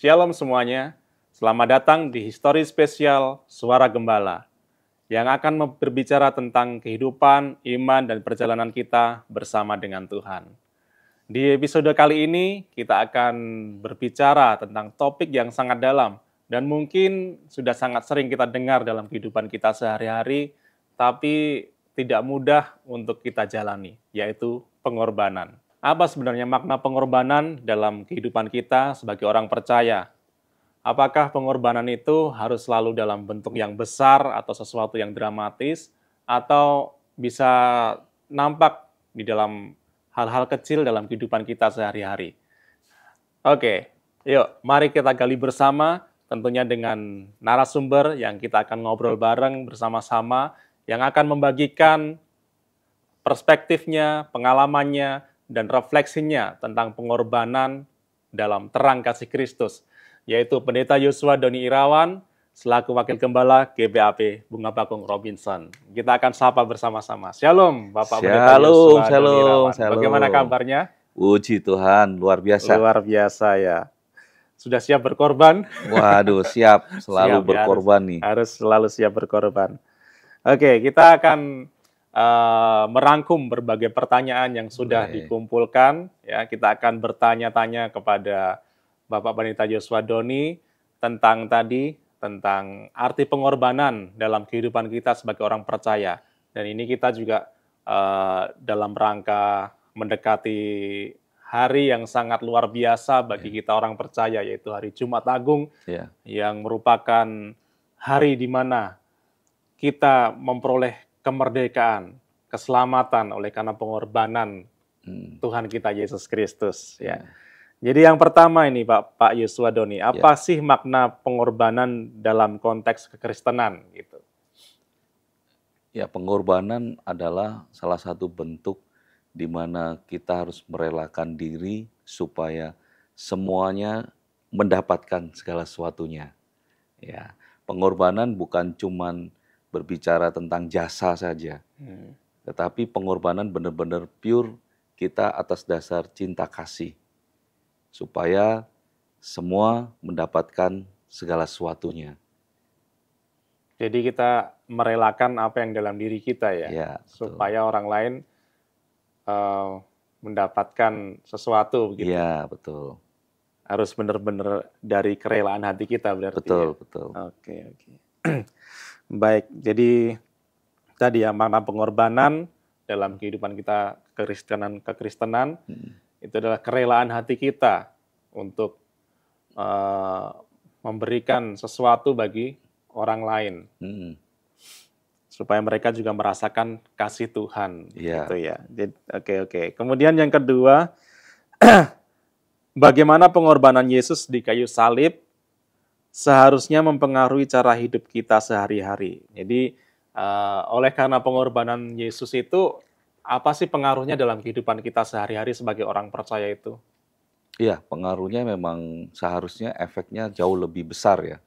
Shalom semuanya, selamat datang di Histori Spesial Suara Gembala yang akan berbicara tentang kehidupan, iman, dan perjalanan kita bersama dengan Tuhan. Di episode kali ini, kita akan berbicara tentang topik yang sangat dalam dan mungkin sudah sangat sering kita dengar dalam kehidupan kita sehari-hari, tapi tidak mudah untuk kita jalani, yaitu pengorbanan. Apa sebenarnya makna pengorbanan dalam kehidupan kita sebagai orang percaya? Apakah pengorbanan itu harus selalu dalam bentuk yang besar atau sesuatu yang dramatis, atau bisa nampak di dalam hal-hal kecil dalam kehidupan kita sehari-hari? Oke, yuk mari kita gali bersama, tentunya dengan narasumber yang kita akan ngobrol bareng bersama-sama, yang akan membagikan perspektifnya, pengalamannya, dan refleksinya tentang pengorbanan dalam terang kasih Kristus, yaitu Pendeta Yosua Doni Irawan, selaku Wakil Gembala GBAP Bunga Bakung Robinson. Kita akan sapa bersama-sama. Shalom, Bapak Pendeta Yosua Doni Irawan. Bagaimana kabarnya? Puji Tuhan, luar biasa. Luar biasa ya. Sudah siap berkorban? Waduh, siap. Selalu Siap, berkorban ya, nih. Harus selalu siap berkorban. Oke, kita akan merangkum berbagai pertanyaan yang sudah dikumpulkan. Ya, kita akan bertanya-tanya kepada Bapak Pendeta Yosua Doni tentang arti pengorbanan dalam kehidupan kita sebagai orang percaya. Dan ini kita juga dalam rangka mendekati hari yang sangat luar biasa bagi kita orang percaya, yaitu hari Jumat Agung, yang merupakan hari di mana kita memperoleh kemerdekaan, keselamatan oleh karena pengorbanan Tuhan kita Yesus Kristus. Ya. Jadi yang pertama ini Pak Yosua Doni, apa sih makna pengorbanan dalam konteks kekristenan? Gitu. Ya, pengorbanan adalah salah satu bentuk di mana kita harus merelakan diri supaya semuanya mendapatkan segala sesuatunya. Ya, pengorbanan bukan cuman berbicara tentang jasa saja, tetapi pengorbanan benar-benar pure kita atas dasar cinta kasih, supaya semua mendapatkan segala sesuatunya. Jadi kita merelakan apa yang dalam diri kita ya supaya orang lain mendapatkan sesuatu. Begitu. Iya, betul. Harus benar-benar dari kerelaan hati kita berarti. Betul, ya? betul. Oke. Baik, jadi tadi ya makna pengorbanan dalam kehidupan kita kekristenan itu adalah kerelaan hati kita untuk memberikan sesuatu bagi orang lain supaya mereka juga merasakan kasih Tuhan, gitu ya. Jadi, oke. Kemudian yang kedua, bagaimana pengorbanan Yesus di kayu salib seharusnya mempengaruhi cara hidup kita sehari-hari. Jadi, oleh karena pengorbanan Yesus itu, apa sih pengaruhnya dalam kehidupan kita sehari-hari sebagai orang percaya itu? Iya, pengaruhnya memang seharusnya efeknya jauh lebih besar ya.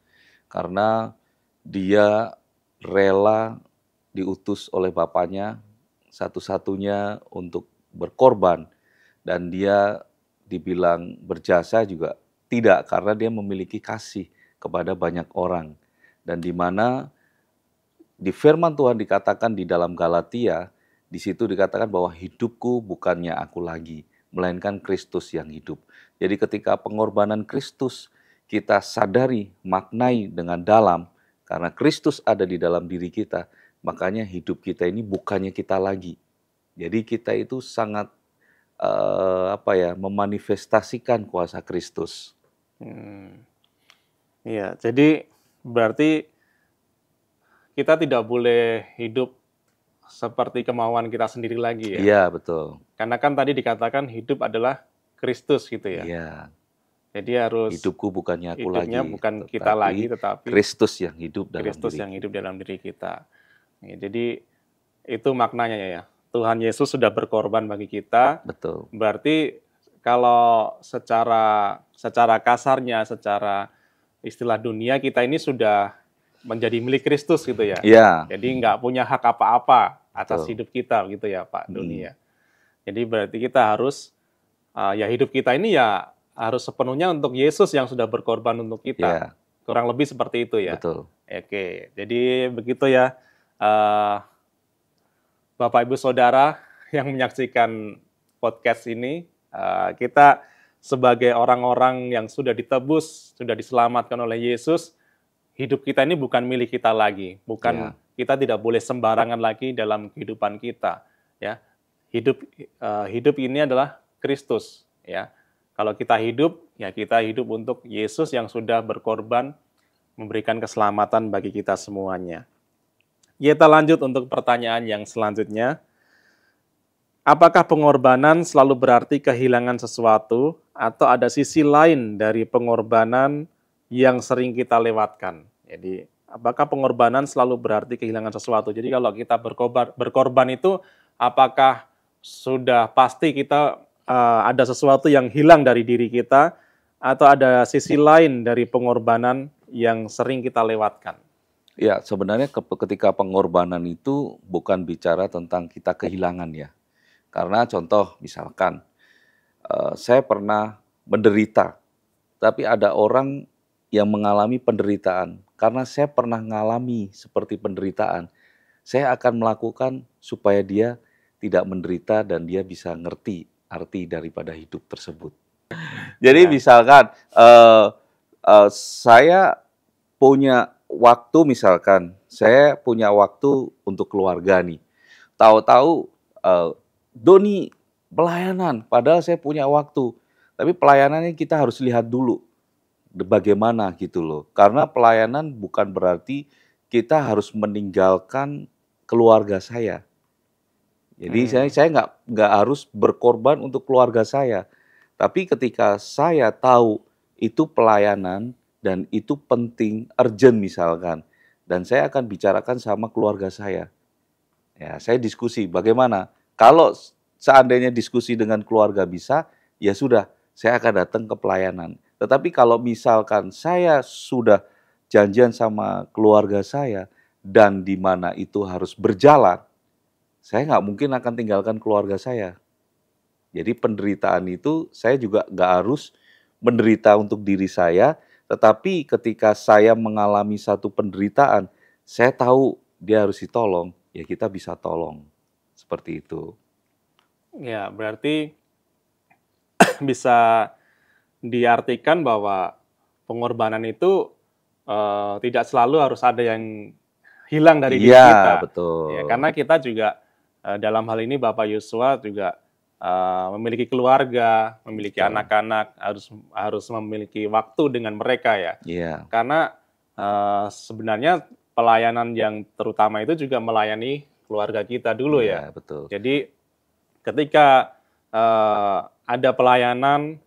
Karena dia rela diutus oleh Bapaknya satu-satunya untuk berkorban. Dan dia dibilang berjasa juga tidak, karena dia memiliki kasih kepada banyak orang. Dan di mana di firman Tuhan dikatakan di dalam Galatia, di situ dikatakan bahwa hidupku bukannya aku lagi, melainkan Kristus yang hidup. Jadi ketika pengorbanan Kristus kita sadari, maknai dengan dalam, karena Kristus ada di dalam diri kita, makanya hidup kita ini bukannya kita lagi. Jadi kita itu sangat memanifestasikan kuasa Kristus. Iya, jadi berarti kita tidak boleh hidup seperti kemauan kita sendiri lagi ya? Iya, betul. Karena kan tadi dikatakan hidup adalah Kristus gitu ya? Iya. Jadi harus hidupku bukannya aku lagi, bukan kita lagi, tetapi Kristus yang hidup dalam Kristus diri. yang hidup dalam diri kita. Ya, jadi itu maknanya ya. Tuhan Yesus sudah berkorban bagi kita. Betul. Berarti kalau secara kasarnya, secara istilah dunia, kita ini sudah menjadi milik Kristus gitu ya. Iya. Jadi nggak punya hak apa-apa atas hidup kita gitu ya Pak Doni ya. Jadi berarti kita harus ya hidup kita ini ya harus sepenuhnya untuk Yesus yang sudah berkorban untuk kita. Ya, Kurang lebih seperti itu ya. betul. Oke, jadi begitu ya, Bapak Ibu Saudara yang menyaksikan podcast ini, kita sebagai orang-orang yang sudah ditebus, sudah diselamatkan oleh Yesus, hidup kita ini bukan milik kita lagi, bukan Ya. kita tidak boleh sembarangan lagi dalam kehidupan kita, ya. Hidup ini adalah Kristus, ya. Kalau kita hidup, ya kita hidup untuk Yesus yang sudah berkorban memberikan keselamatan bagi kita semuanya. Kita lanjut untuk pertanyaan yang selanjutnya. Apakah pengorbanan selalu berarti kehilangan sesuatu atau ada sisi lain dari pengorbanan yang sering kita lewatkan? Jadi, apakah pengorbanan selalu berarti kehilangan sesuatu? Jadi kalau kita berkorban itu, apakah sudah pasti kita ada sesuatu yang hilang dari diri kita, atau ada sisi lain dari pengorbanan yang sering kita lewatkan? Ya, sebenarnya ketika pengorbanan itu bukan bicara tentang kita kehilangan ya. Karena contoh misalkan, saya pernah menderita, tapi ada orang yang mengalami penderitaan. Karena saya pernah mengalami seperti penderitaan, saya akan melakukan supaya dia tidak menderita dan dia bisa ngerti arti daripada hidup tersebut. Jadi Ya. misalkan saya punya waktu, misalkan saya punya waktu untuk keluarga nih. Tahu-tahu Doni pelayanan, padahal saya punya waktu. Tapi pelayanannya kita harus lihat dulu bagaimana gitu loh. Karena pelayanan bukan berarti kita harus meninggalkan keluarga saya. Jadi saya nggak harus berkorban untuk keluarga saya. Tapi ketika saya tahu itu pelayanan dan itu penting, urgent misalkan, dan saya akan bicarakan sama keluarga saya. Ya, saya diskusi bagaimana. Kalau seandainya diskusi dengan keluarga bisa, ya sudah, saya akan datang ke pelayanan. Tetapi kalau misalkan saya sudah janjian sama keluarga saya dan di mana itu harus berjalan, saya nggak mungkin akan tinggalkan keluarga saya. Jadi penderitaan itu saya juga nggak harus menderita untuk diri saya, tetapi ketika saya mengalami satu penderitaan, saya tahu dia harus ditolong, ya kita bisa tolong. Seperti itu. Ya, berarti bisa diartikan bahwa pengorbanan itu tidak selalu harus ada yang hilang dari diri Iya, kita. betul. Ya, karena kita juga dalam hal ini Bapak Yosua juga memiliki keluarga, memiliki Betul. anak-anak, harus memiliki waktu dengan mereka ya. Iya, Karena sebenarnya pelayanan yang terutama itu juga melayani keluarga kita dulu ya. iya, betul. Jadi ketika ada pelayanan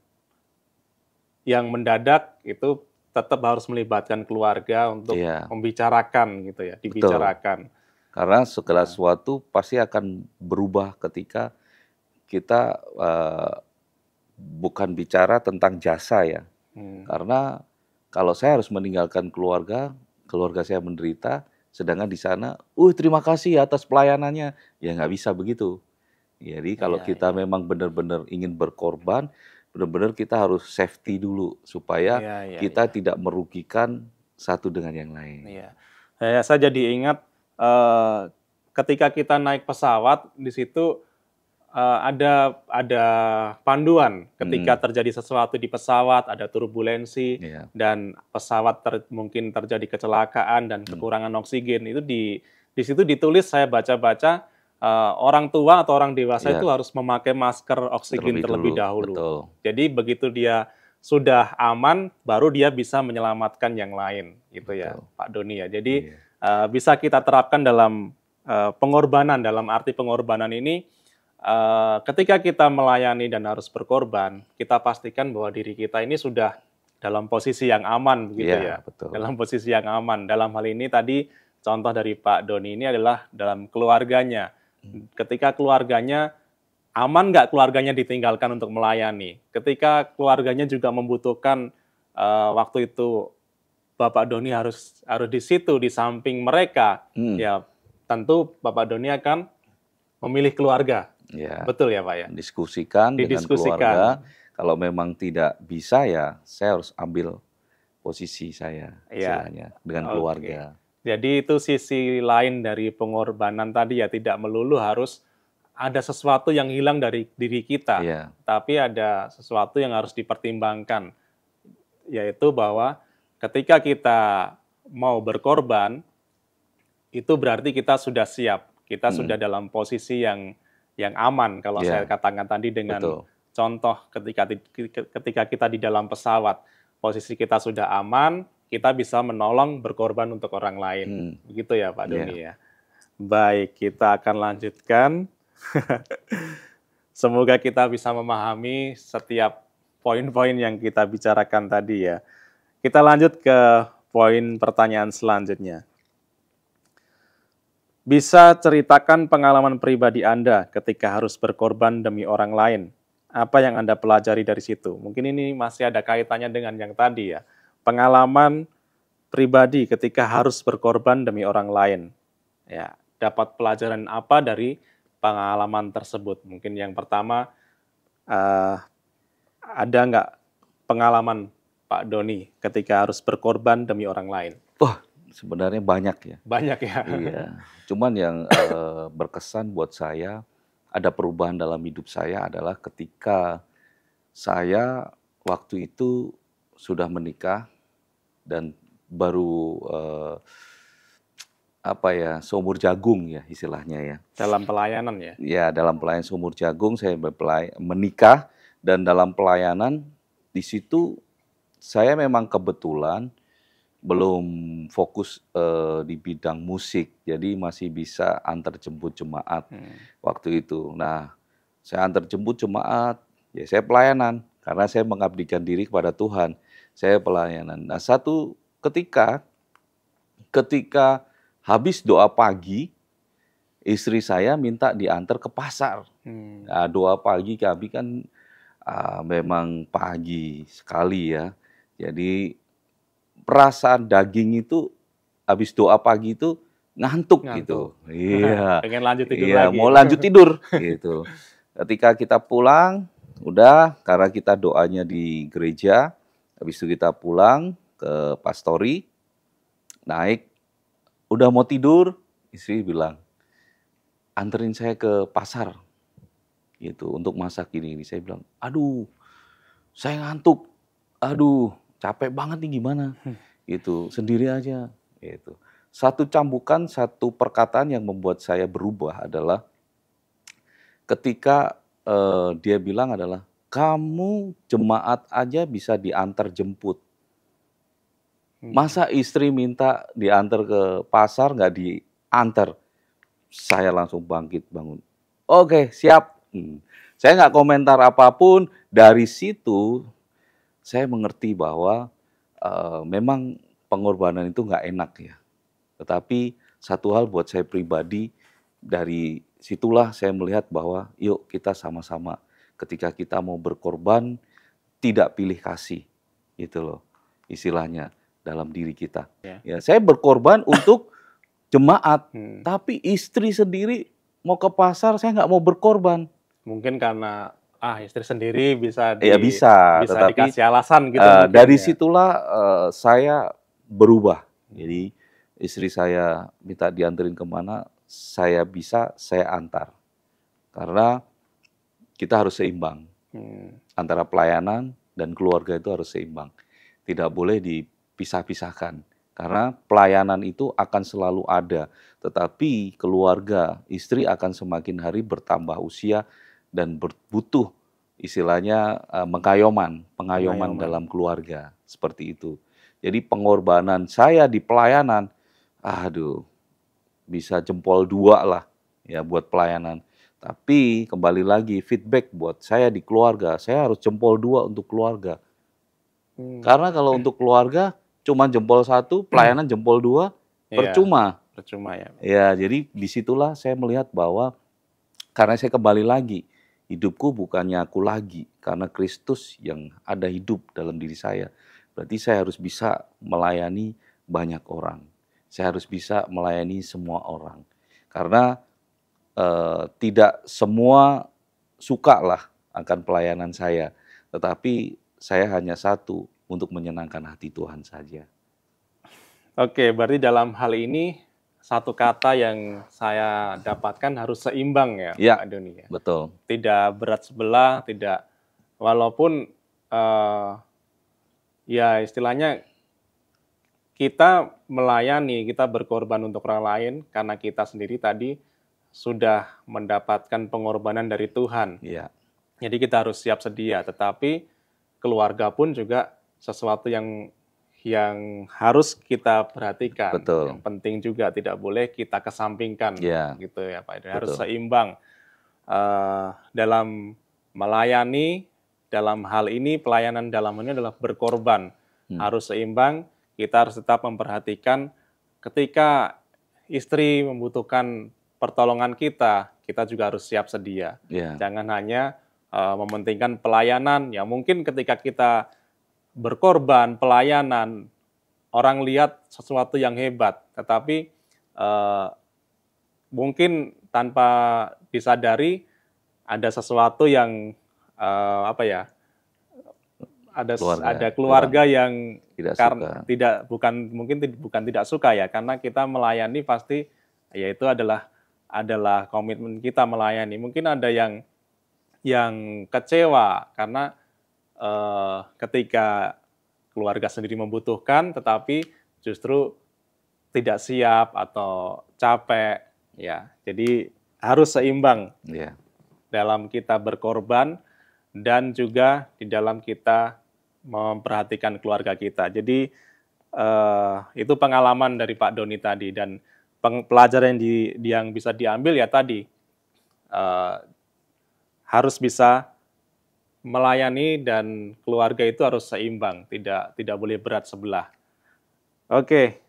yang mendadak itu tetap harus melibatkan keluarga untuk Iya, membicarakan gitu ya, dibicarakan. karena segala sesuatu pasti akan berubah ketika kita bukan bicara tentang jasa ya. Karena kalau saya harus meninggalkan keluarga, keluarga saya menderita, sedangkan di sana, terima kasih atas pelayanannya. Ya nggak bisa begitu. Jadi kalau Iya, kita iya. memang benar-benar ingin berkorban, benar-benar kita harus safety dulu supaya Iya, iya, kita iya. tidak merugikan satu dengan yang lain. Iya. Saya jadi ingat ketika kita naik pesawat di situ ada panduan ketika terjadi sesuatu di pesawat, ada turbulensi Iya. dan pesawat mungkin terjadi kecelakaan dan kekurangan oksigen. Itu di situ ditulis, saya baca-baca, orang tua atau orang dewasa Iya. itu harus memakai masker oksigen terlebih dahulu. Betul. Jadi begitu dia sudah aman, baru dia bisa menyelamatkan yang lain, gitu ya, Betul. Pak Doni ya. Jadi Iya. bisa kita terapkan dalam pengorbanan, dalam arti pengorbanan ini, ketika kita melayani dan harus berkorban, kita pastikan bahwa diri kita ini sudah dalam posisi yang aman, begitu Iya, ya. betul. Dalam posisi yang aman. Dalam hal ini tadi contoh dari Pak Doni ini adalah dalam keluarganya. Ketika keluarganya aman nggak keluarganya ditinggalkan untuk melayani. Ketika keluarganya juga membutuhkan waktu itu Bapak Doni harus di situ di samping mereka, ya tentu Bapak Doni akan memilih keluarga. Ya. Betul ya Pak ya? Diskusikan dengan Didiskusikan. keluarga, Kalau memang tidak bisa ya saya harus ambil posisi saya Iya, istilahnya dengan oke. keluarga. Jadi itu sisi lain dari pengorbanan tadi ya, tidak melulu harus ada sesuatu yang hilang dari diri kita, Iya, tapi ada sesuatu yang harus dipertimbangkan, yaitu bahwa ketika kita mau berkorban, itu berarti kita sudah siap, kita sudah mhm, dalam posisi yang aman. Kalau saya iya, katakan tadi dengan betul, contoh ketika kita di dalam pesawat, posisi kita sudah aman, kita bisa menolong berkorban untuk orang lain. mhm, Begitu ya Pak iya. Doni ya. Baik, kita akan lanjutkan. Semoga kita bisa memahami setiap poin-poin yang kita bicarakan tadi ya. Kita lanjut ke poin pertanyaan selanjutnya. Bisa ceritakan pengalaman pribadi Anda ketika harus berkorban demi orang lain. Apa yang Anda pelajari dari situ? Mungkin ini masih ada kaitannya dengan yang tadi ya. Pengalaman pribadi ketika harus berkorban demi orang lain. Ya, dapat pelajaran apa dari pengalaman tersebut? Mungkin yang pertama, eh, ada nggak pengalaman Pak Doni ketika harus berkorban demi orang lain? Wah, sebenarnya banyak ya. Banyak ya. Iya, cuman yang, berkesan buat saya, ada perubahan dalam hidup saya adalah ketika saya waktu itu sudah menikah dan baru, apa ya, seumur jagung ya istilahnya ya. Dalam pelayanan ya? Ya dalam pelayanan seumur jagung saya menikah dan dalam pelayanan di situ saya memang kebetulan belum fokus, di bidang musik, jadi masih bisa antar jemput jemaat Hmm. waktu itu. Nah, saya antar jemput jemaat, ya saya pelayanan, karena saya mengabdikan diri kepada Tuhan, saya pelayanan. Nah, satu ketika ketika habis doa pagi, istri saya minta diantar ke pasar. Hmm. Nah, doa pagi kami kan, memang pagi sekali ya, jadi perasaan daging itu habis doa pagi itu ngantuk Ngantuk. gitu. Iya, Pengen lanjut tidur iya lagi. mau lanjut tidur gitu. Ketika kita pulang, udah karena kita doanya di gereja, habis itu kita pulang ke pastori, naik, udah mau tidur, istri bilang, "Anterin saya ke pasar," gitu, "untuk masak ini." Saya bilang, "Aduh, saya ngantuk, aduh capek banget nih gimana?" Gitu, "Sendiri aja." Gitu. Satu cambukan, satu perkataan yang membuat saya berubah adalah ketika, dia bilang adalah, "Kamu jemaat aja bisa diantar jemput, Hmm. masa istri minta diantar ke pasar nggak diantar?" Saya langsung bangkit bangun, "Oke siap." Saya nggak komentar apapun, dari situ saya mengerti bahwa, memang pengorbanan itu nggak enak ya. Tetapi satu hal buat saya pribadi, dari situlah saya melihat bahwa yuk kita sama-sama ketika kita mau berkorban, tidak pilih kasih, gitu loh istilahnya dalam diri kita. Ya. Ya saya berkorban untuk jemaat, Hmm. tapi istri sendiri mau ke pasar saya nggak mau berkorban. Mungkin karena istri sendiri bisa Ya bisa, bisa tetapi, dikasih alasan gitu mungkin dari ya. situlah, saya berubah. Jadi istri saya minta dianterin kemana, saya bisa, saya antar. Karena kita harus seimbang, Hmm. antara pelayanan dan keluarga itu harus seimbang. Tidak boleh dipisah-pisahkan, karena pelayanan itu akan selalu ada, tetapi keluarga, istri akan semakin hari bertambah usia dan butuh istilahnya, pengayoman Pengayoman. dalam keluarga, seperti itu. Jadi pengorbanan saya di pelayanan, aduh bisa jempol 2 lah ya buat pelayanan. Tapi kembali lagi feedback buat saya di keluarga, saya harus jempol 2 untuk keluarga. Hmm. Karena kalau untuk keluarga cuma jempol 1, pelayanan jempol 2, Iya, percuma. percuma ya. Ya, jadi disitulah saya melihat bahwa karena saya kembali lagi, hidupku bukannya aku lagi, karena Kristus yang ada hidup dalam diri saya. Berarti saya harus bisa melayani banyak orang. Saya harus bisa melayani semua orang. Karena tidak semua suka lah akan pelayanan saya. tetapi saya hanya satu, untuk menyenangkan hati Tuhan saja. Oke, berarti dalam hal ini satu kata yang saya dapatkan harus seimbang ya, Ya, Pak Doni ya. betul. Tidak berat sebelah, tidak walaupun ya istilahnya kita melayani, kita berkorban untuk orang lain karena kita sendiri tadi sudah mendapatkan pengorbanan dari Tuhan. Ya, Jadi kita harus siap sedia, tetapi keluarga pun juga sesuatu yang harus kita perhatikan. betul. Yang penting juga tidak boleh kita kesampingkan, Ya, gitu ya Pak. Harus betul. seimbang dalam melayani. Dalam hal ini pelayanan dalam ini adalah berkorban, harus seimbang. Kita harus tetap memperhatikan ketika istri membutuhkan pertolongan kita juga harus siap sedia. Ya, Jangan hanya mementingkan pelayanan. Ya mungkin ketika kita berkorban pelayanan, orang lihat sesuatu yang hebat, tetapi mungkin tanpa disadari ada sesuatu yang apa ya? Ada keluarga yang tidak karena suka. bukan tidak suka ya, karena kita melayani pasti yaitu adalah komitmen kita melayani. Mungkin ada yang kecewa karena ketika keluarga sendiri membutuhkan, tetapi justru tidak siap atau capek, ya. Jadi harus seimbang Ya, dalam kita berkorban dan juga di dalam kita memperhatikan keluarga kita. Jadi itu pengalaman dari Pak Doni tadi, dan pelajaran yang bisa diambil ya tadi harus bisa melayani dan keluarga itu harus seimbang, tidak boleh berat sebelah. Oke,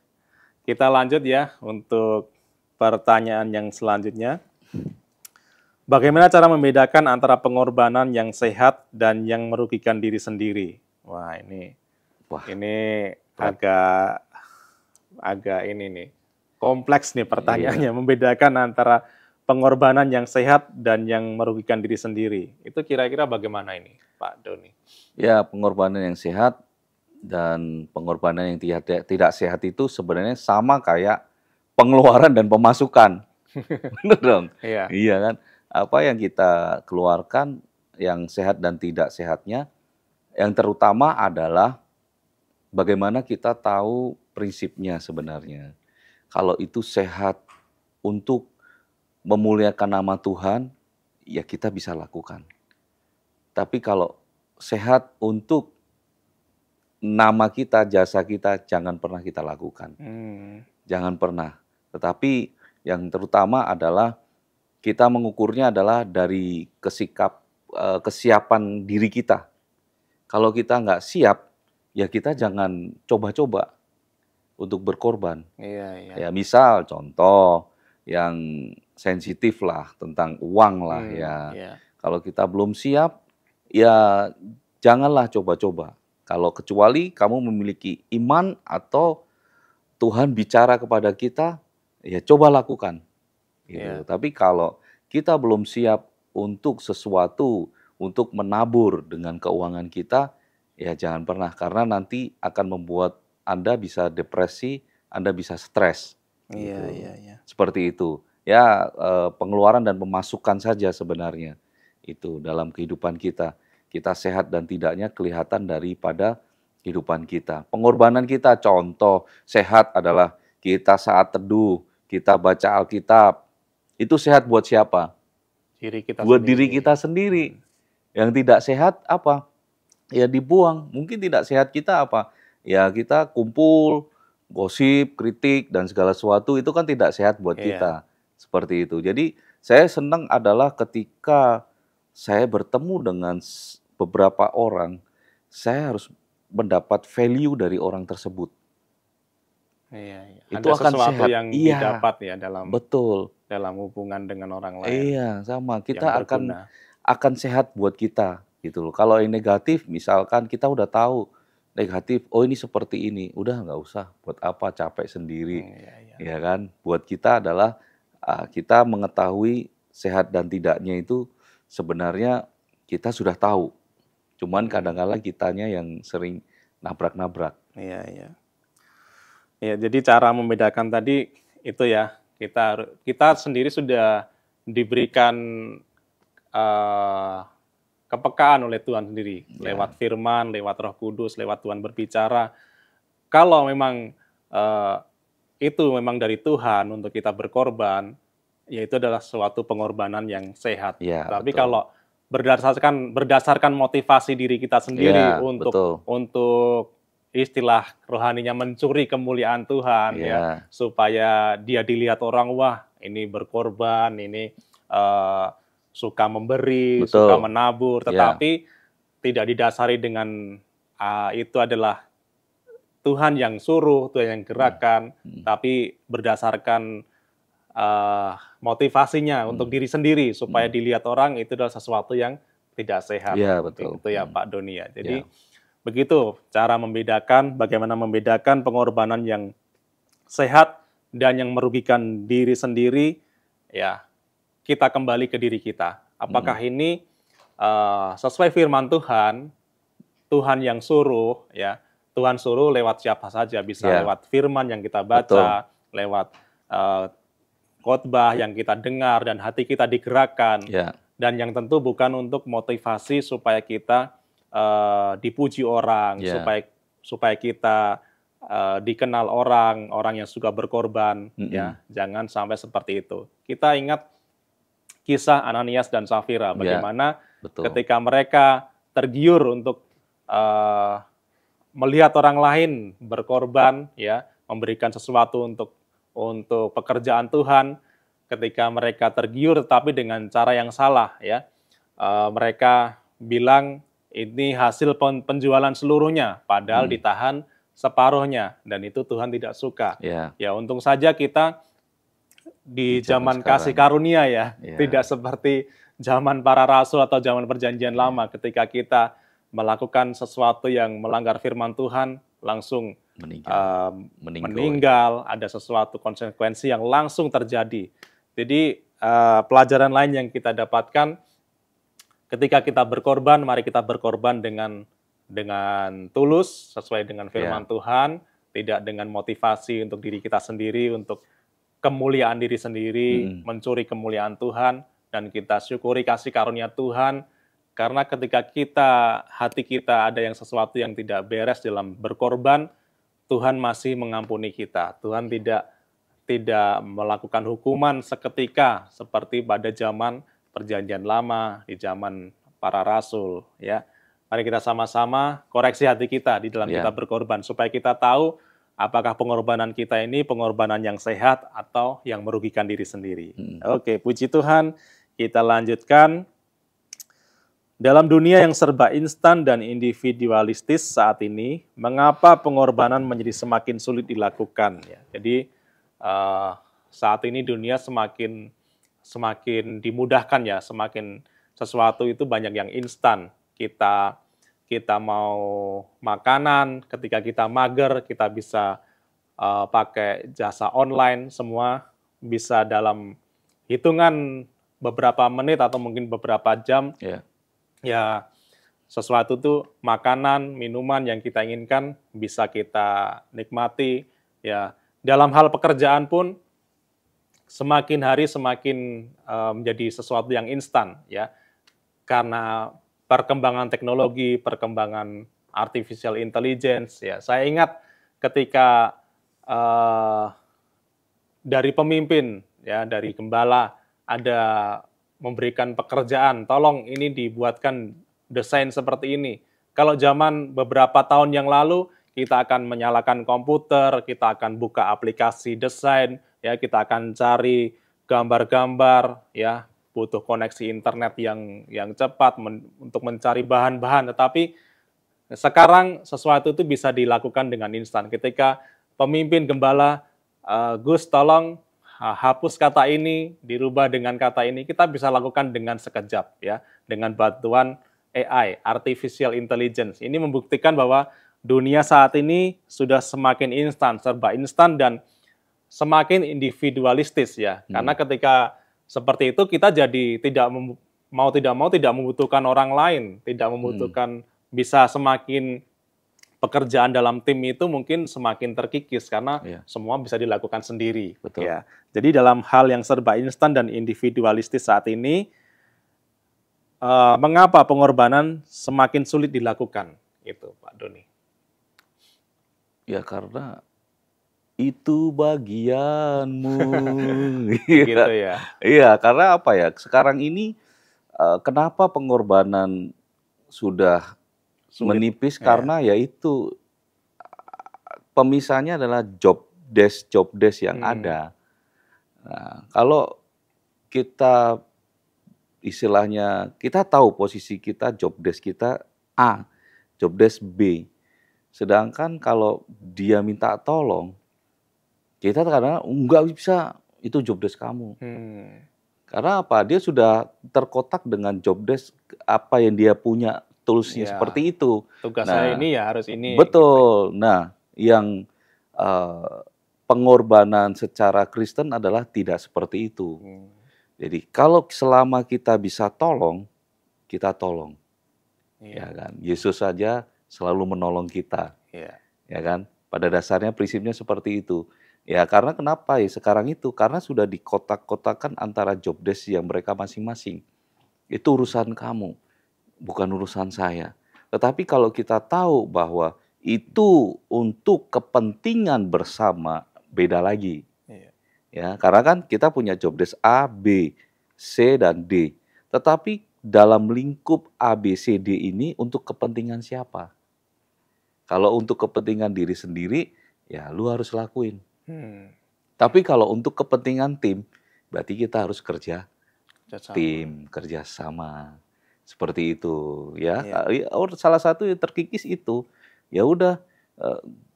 kita lanjut ya untuk pertanyaan yang selanjutnya. Bagaimana cara membedakan antara pengorbanan yang sehat dan yang merugikan diri sendiri? Wah, ini agak ini nih kompleks nih pertanyaannya. Membedakan antara pengorbanan yang sehat dan yang merugikan diri sendiri. Itu kira-kira bagaimana ini, Pak Doni? ya, pengorbanan yang sehat dan pengorbanan yang tidak sehat itu sebenarnya sama kayak pengeluaran dan pemasukan. Benar dong? Iya. Iya kan? Apa yang kita keluarkan, yang sehat dan tidak sehatnya, yang terutama adalah bagaimana kita tahu prinsipnya sebenarnya. Kalau itu sehat untuk memuliakan nama Tuhan, ya kita bisa lakukan. Tapi kalau sehat untuk nama kita, jasa kita, jangan pernah kita lakukan. Jangan pernah. Tetapi yang terutama adalah kita mengukurnya adalah dari kesiapan diri kita. Kalau kita nggak siap, ya kita jangan coba-coba untuk berkorban. Iya. Ya misal contoh yang sensitif lah tentang uang lah ya. Iya. Kalau kita belum siap, ya janganlah coba-coba. Kalau kecuali kamu memiliki iman atau Tuhan bicara kepada kita, ya coba lakukan. Gitu. Tapi kalau kita belum siap untuk sesuatu, untuk menabur dengan keuangan kita, ya jangan pernah, karena nanti akan membuat Anda bisa depresi, Anda bisa stres. Gitu. Iya. Seperti itu. Ya pengeluaran dan pemasukan saja sebenarnya itu dalam kehidupan kita. Kita sehat dan tidaknya kelihatan daripada kehidupan kita. Pengorbanan kita, contoh sehat adalah kita saat teduh, kita baca Alkitab. Itu sehat buat siapa? Buat diri kita sendiri. Yang tidak sehat apa? Ya dibuang. Mungkin tidak sehat kita apa? Ya kita kumpul, gosip, kritik, dan segala sesuatu itu kan tidak sehat buat kita. Seperti itu. Jadi saya senang adalah ketika saya bertemu dengan beberapa orang, saya harus mendapat value dari orang tersebut. Iya. Itu Ada akan sesuatu sehat. yang didapat ya Betul. dalam hubungan dengan orang lain. Iya, sama. Kita Yang berguna. akan sehat buat kita gitu loh. Kalau yang negatif, misalkan kita udah tahu negatif, oh ini seperti ini, udah nggak usah. Buat apa capek sendiri, ya kan? Buat kita adalah kita mengetahui sehat dan tidaknya itu sebenarnya kita sudah tahu. Cuman kadang-kala kitanya yang sering nabrak-nabrak. Iya, iya. Ya, jadi cara membedakan tadi itu ya, kita sendiri sudah diberikan eh, kepekaan oleh Tuhan sendiri, lewat firman, lewat Roh Kudus, lewat Tuhan berbicara. Kalau memang eh, itu memang dari Tuhan untuk kita berkorban, ya itu adalah suatu pengorbanan yang sehat. Ya, Tapi betul. kalau berdasarkan motivasi diri kita sendiri Ya, betul. untuk istilah rohaninya mencuri kemuliaan Tuhan, ya, Ya, supaya dia dilihat orang, wah ini berkorban, ini eh, suka memberi, suka betul. menabur, Ya, tetapi tidak didasari dengan itu adalah Tuhan yang suruh, Tuhan yang gerakan, tapi berdasarkan motivasinya untuk diri sendiri supaya dilihat orang, itu adalah sesuatu yang tidak sehat. ya Mungkin betul. itu ya Pak Doni ya. Jadi Ya. begitu cara bagaimana membedakan pengorbanan yang sehat dan yang merugikan diri sendiri. Ya, kita kembali ke diri kita. Apakah ini sesuai firman Tuhan? Tuhan yang suruh, ya, Tuhan suruh lewat siapa saja, bisa Ya, lewat firman yang kita betul. baca, lewat khotbah yang kita dengar dan hati kita digerakkan, Ya, dan yang tentu bukan untuk motivasi supaya kita dipuji orang, ya. supaya kita dikenal orang yang suka berkorban, Mm-mm. ya, jangan sampai seperti itu. Kita ingat kisah Ananias dan Safira, bagaimana Betul. ketika mereka tergiur untuk melihat orang lain berkorban, ya, memberikan sesuatu untuk pekerjaan Tuhan, ketika mereka tergiur tetapi dengan cara yang salah, ya, mereka bilang ini hasil penjualan seluruhnya, padahal ditahan separuhnya, dan itu Tuhan tidak suka. Ya, Ya, untung saja kita di zaman zaman kasih sekarang. karunia ya, Ya. tidak seperti zaman para rasul atau zaman perjanjian lama, ketika kita melakukan sesuatu yang melanggar firman Tuhan, langsung Meninggal. meninggal, ada sesuatu konsekuensi yang langsung terjadi. Jadi pelajaran lain yang kita dapatkan, ketika kita berkorban, mari kita berkorban dengan tulus, sesuai dengan firman Tuhan, tidak dengan motivasi untuk diri kita sendiri, untuk kemuliaan diri sendiri, mencuri kemuliaan Tuhan, dan kita syukuri kasih karunia Tuhan, karena ketika hati kita ada yang sesuatu yang tidak beres dalam berkorban, Tuhan masih mengampuni kita. Tuhan tidak melakukan hukuman seketika seperti pada zaman perjanjian lama, di zaman para rasul, ya. Mari kita sama-sama koreksi hati kita di dalam kita berkorban, supaya kita tahu apakah pengorbanan kita ini pengorbanan yang sehat atau yang merugikan diri sendiri. Oke, puji Tuhan. Kita lanjutkan. Dalam dunia yang serba instan dan individualistis saat ini, mengapa pengorbanan menjadi semakin sulit dilakukan? Ya, jadi saat ini dunia semakin dimudahkan ya, semakin sesuatu itu banyak yang instan. Kita mau makanan, ketika kita mager, kita bisa pakai jasa online, semua bisa dalam hitungan beberapa menit atau mungkin beberapa jam. Ya, sesuatu tuh makanan, minuman yang kita inginkan bisa kita nikmati. Ya, dalam hal pekerjaan pun semakin hari semakin menjadi sesuatu yang instan, ya, karena perkembangan teknologi, perkembangan artificial intelligence. Ya, saya ingat ketika dari pemimpin, ya, dari gembala ada memberikan pekerjaan, tolong ini dibuatkan desain seperti ini. Kalau zaman beberapa tahun yang lalu, kita akan menyalakan komputer, kita akan buka aplikasi desain, ya, kita akan cari gambar-gambar, ya, butuh koneksi internet yang cepat untuk mencari bahan-bahan. Tetapi sekarang sesuatu itu bisa dilakukan dengan instan. Ketika pemimpin gembala, Gus tolong hapus kata ini, dirubah dengan kata ini, kita bisa lakukan dengan sekejap, ya, dengan bantuan AI, artificial intelligence. Ini membuktikan bahwa dunia saat ini sudah semakin instan, serba instan dan semakin individualistis, ya. Karena ketika seperti itu kita jadi tidak mau tidak membutuhkan orang lain, tidak membutuhkan bisa semakin pekerjaan dalam tim itu mungkin semakin terkikis karena Iya, semua bisa dilakukan sendiri. betul. Ya, jadi dalam hal yang serba instan dan individualistis saat ini, mengapa pengorbanan semakin sulit dilakukan? Itu, Pak Doni. Ya karena itu bagianmu. Iya, Begitu ya. iya, karena apa ya? Sekarang ini kenapa pengorbanan sudah Sulit. menipis Ya. karena yaitu pemisahnya adalah job desk yang ada. Nah, kalau kita istilahnya kita tahu posisi kita, job desk kita A, job desk B. Sedangkan kalau dia minta tolong, kita kadang nggak bisa, itu job desk kamu. Karena apa? Dia sudah terkotak dengan job desk apa yang dia punya, toolsnya Ya, seperti itu. tugas saya Nah, ini ya harus ini. betul. Nah, yang pengorbanan secara Kristen adalah tidak seperti itu. Jadi kalau selama kita bisa tolong, kita tolong. Ya kan? Yesus saja selalu menolong kita. Ya kan? Pada dasarnya prinsipnya seperti itu. Ya karena kenapa ya sekarang itu? Karena sudah dikotak-kotakan antara job desk yang mereka masing-masing. Itu urusan kamu, bukan urusan saya. Tetapi kalau kita tahu bahwa itu untuk kepentingan bersama, beda lagi. Ya, karena kan kita punya job desk A, B, C, dan D. Tetapi dalam lingkup A, B, C, D ini untuk kepentingan siapa? Kalau untuk kepentingan diri sendiri, ya lu harus lakuin. Tapi kalau untuk kepentingan tim, berarti kita harus kerja tim, kerjasama. Seperti itu, ya. Salah satu yang terkikis itu, ya udah,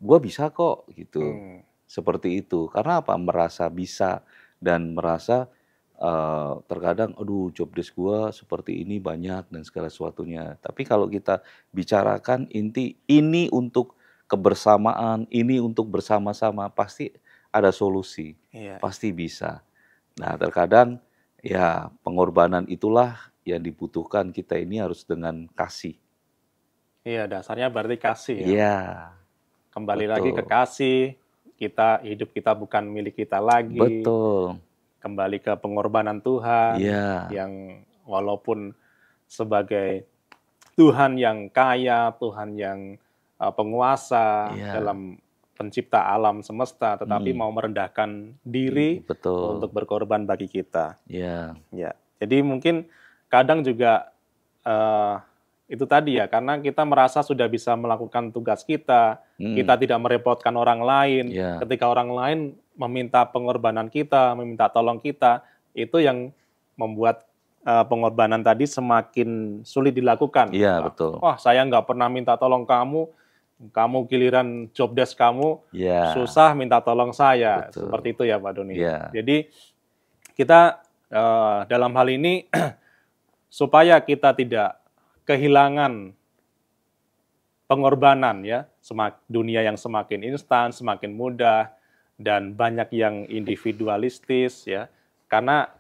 gua bisa kok, gitu. Seperti itu. Karena apa? Merasa bisa dan merasa terkadang, aduh job desk gua seperti ini banyak dan segala sesuatunya. Tapi kalau kita bicarakan inti ini untuk kebersamaan, ini untuk bersama-sama, pasti ada solusi, pasti bisa. Nah terkadang ya pengorbanan itulah yang dibutuhkan kita ini harus dengan kasih. Iya, dasarnya berarti kasih ya. Iya. Kembali lagi ke kasih, hidup kita bukan milik kita lagi. Betul. Kembali ke pengorbanan Tuhan, Iya. yang walaupun sebagai Tuhan yang kaya, Tuhan yang penguasa dalam pencipta alam semesta, tetapi mau merendahkan diri untuk berkorban bagi kita. Iya. Ya, jadi mungkin kadang juga itu tadi ya, karena kita merasa sudah bisa melakukan tugas kita, kita tidak merepotkan orang lain. Ketika orang lain meminta pengorbanan kita, meminta tolong kita, itu yang membuat pengorbanan tadi semakin sulit dilakukan. Iya, betul. Wah, saya nggak pernah minta tolong kamu giliran job desk kamu susah minta tolong saya. Betul. Seperti itu ya Pak Doni. Iya. Jadi kita dalam hal ini supaya kita tidak kehilangan pengorbanan ya, dunia yang semakin instan, semakin mudah, dan banyak yang individualistis ya, karena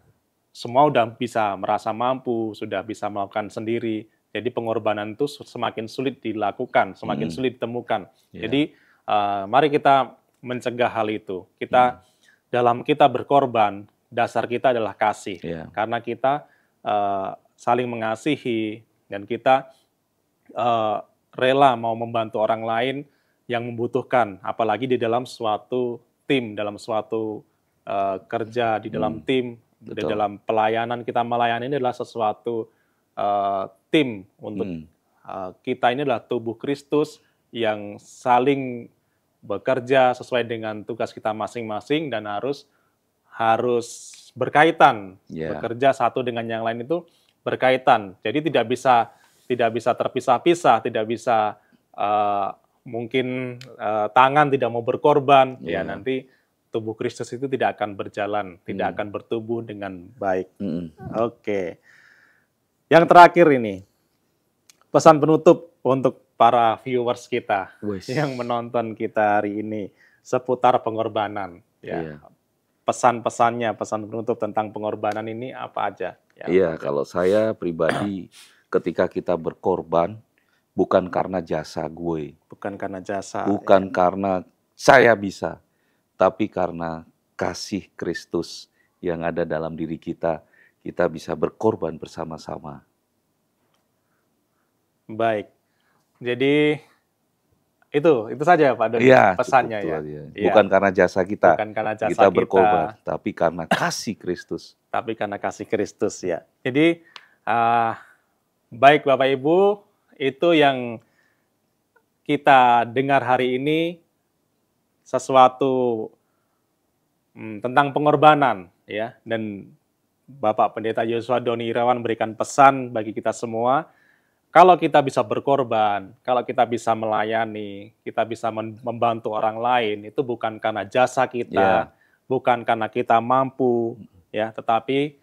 semua udah bisa merasa mampu, sudah bisa melakukan sendiri, jadi pengorbanan itu semakin sulit dilakukan, semakin sulit ditemukan. Jadi mari kita mencegah hal itu. Dalam kita berkorban, dasar kita adalah kasih, karena kita saling mengasihi, dan kita rela mau membantu orang lain yang membutuhkan, apalagi di dalam suatu tim, dalam suatu kerja di dalam tim, di dalam pelayanan. Kita melayani ini adalah sesuatu tim untuk kita ini adalah tubuh Kristus yang saling bekerja sesuai dengan tugas kita masing-masing dan harus berkaitan, bekerja satu dengan yang lain itu berkaitan. Jadi tidak bisa terpisah-pisah, tidak bisa mungkin tangan tidak mau berkorban, ya nanti tubuh Kristus itu tidak akan berjalan, tidak akan bertumbuh dengan baik. Oke. Yang terakhir ini, pesan penutup untuk para viewers kita yang menonton kita hari ini seputar pengorbanan. Ya. Pesan-pesannya, pesan penutup tentang pengorbanan ini apa aja? Iya, kalau saya pribadi ketika kita berkorban, bukan karena jasa gue, Bukan karena jasa. bukan karena saya bisa, tapi karena kasih Kristus yang ada dalam diri kita, kita bisa berkorban bersama-sama. Baik. Jadi itu saja Pak Doni Iya, pesannya cukup itu ya. aja. Iya. Bukan karena jasa kita, Bukan karena jasa kita kita, berkorban, tapi karena kasih Kristus. tapi karena kasih Kristus ya. Jadi baik Bapak Ibu, itu yang kita dengar hari ini sesuatu tentang pengorbanan ya, dan Bapak Pendeta Yosua Doni Irawan memberikan pesan bagi kita semua. Kalau kita bisa berkorban, kalau kita bisa melayani, kita bisa membantu orang lain, itu bukan karena jasa kita, bukan karena kita mampu, ya, tetapi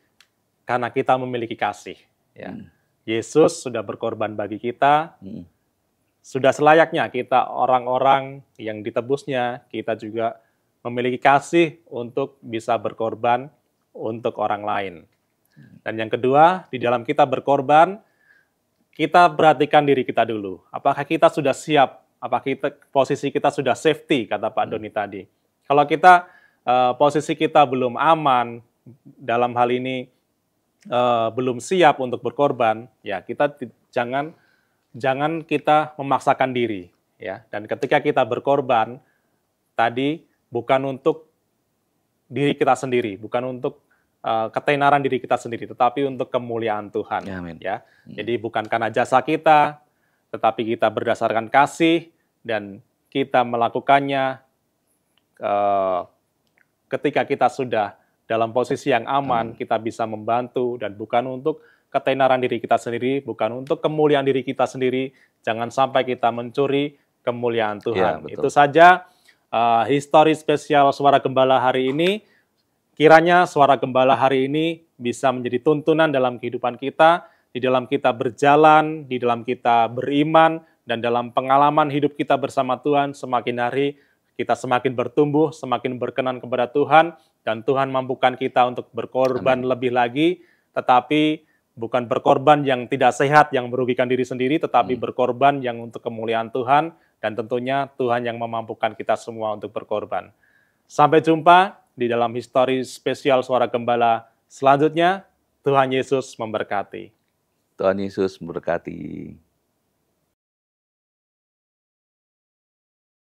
karena kita memiliki kasih. Ya. Yesus sudah berkorban bagi kita, sudah selayaknya kita orang-orang yang ditebusnya, kita juga memiliki kasih untuk bisa berkorban untuk orang lain. Dan yang kedua, di dalam kita berkorban, kita perhatikan diri kita dulu. Apakah kita sudah siap? Apakah posisi kita sudah safety, kata Pak Doni tadi. Kalau kita posisi kita belum aman, dalam hal ini belum siap untuk berkorban, ya kita jangan kita memaksakan diri, ya. Dan ketika kita berkorban tadi bukan untuk diri kita sendiri, bukan untuk ketenaran diri kita sendiri, tetapi untuk kemuliaan Tuhan. Amin. Ya. Jadi bukan karena jasa kita, tetapi kita berdasarkan kasih dan kita melakukannya ketika kita sudah dalam posisi yang aman, kita bisa membantu dan bukan untuk ketenaran diri kita sendiri, bukan untuk kemuliaan diri kita sendiri. Jangan sampai kita mencuri kemuliaan Tuhan. Ya, itu saja histori spesial Suara Gembala hari ini. Kiranya Suara Gembala hari ini bisa menjadi tuntunan dalam kehidupan kita, di dalam kita berjalan, di dalam kita beriman, dan dalam pengalaman hidup kita bersama Tuhan, semakin hari kita semakin bertumbuh, semakin berkenan kepada Tuhan, dan Tuhan mampukan kita untuk berkorban lebih lagi, tetapi bukan berkorban yang tidak sehat, yang merugikan diri sendiri, tetapi berkorban yang untuk kemuliaan Tuhan, dan tentunya Tuhan yang memampukan kita semua untuk berkorban. Sampai jumpa di dalam histori spesial Suara Gembala selanjutnya. Tuhan Yesus memberkati. Tuhan Yesus memberkati.